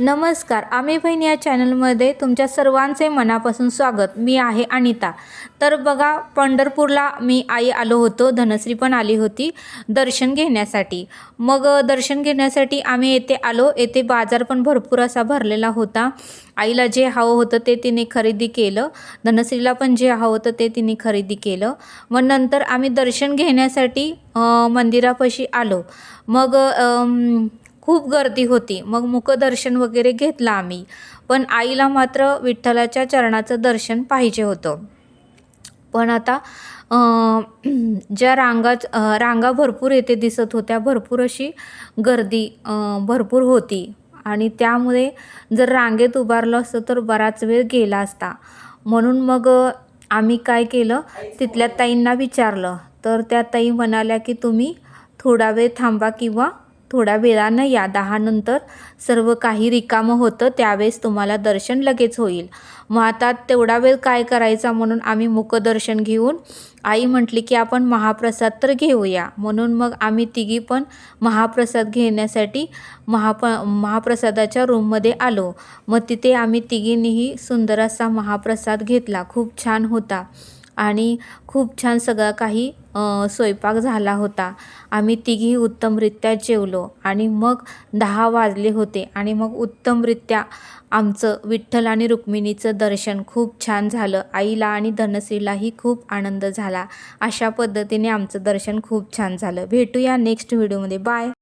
नमस्कार, आम्ही बहीण या चॅनलमध्ये तुमच्या सर्वांचे मनापासून स्वागत। मी आहे अनिता। तर बघा, पंढरपूरला मी आई आलो होतो, धनश्री पण आली होती दर्शन घेण्यासाठी। मग दर्शन घेण्यासाठी आम्ही येथे आलो। येथे बाजार पण भरपूर असा भरलेला होता। आईला जे हवं होतं ते तिने खरेदी केलं, धनश्रीला पण जे हवं होतं ते तिने खरेदी केलं। मग नंतर आम्ही दर्शन घेण्यासाठी मंदिरापाशी आलो। मग खूप गर्दी होती। मग मुखदर्शन वगैरे घेतलं आम्ही, पण आईला मात्र विठ्ठलाच्या चरणाचं दर्शन पाहिजे होतं। पण आता ज्या रांगा भरपूर येथे दिसत होत्या, भरपूर अशी गर्दी भरपूर होती आणि त्यामुळे जर रांगेत उभारलं असतं तर बराच वेळ गेला असता। म्हणून मग आम्ही काय केलं, तिथल्या ताईंना विचारलं, तर त्या ताई म्हणाल्या की तुम्ही थोडा वेळ थांबा किंवा थोड्या वेळानं या, 10 नंतर सर्व काही रिकामं होतं, त्यावेळेस तुम्हाला दर्शन लगेच होईल। मग आता तेवढा वेळ काय करायचा म्हणून आम्ही मुखदर्शन घेऊन, आई म्हटली की आपण महाप्रसाद तर घेऊया, म्हणून मग आम्ही तिघी पण महाप्रसाद घेण्यासाठी महाप्रसादाच्या रूममध्ये आलो। मग तिथे आम्ही तिघींनीही सुंदर असा महाप्रसाद घेतला, खूप छान होता आणि खूप छान सगळं काही स्वयंपाक झाला होता। आम्ही तिघी उत्तमरित्या जेवलो आणि मग 10 वाजले होते आणि मग उत्तमरित्या आमचं विठ्ठल आणि रुक्मिणीचं दर्शन खूप छान झालं। आईला आणि धनश्रीलाही खूप आनंद झाला। अशा पद्धतीने आमचं दर्शन खूप छान झालं। भेटूया नेक्स्ट व्हिडिओमध्ये। बाय।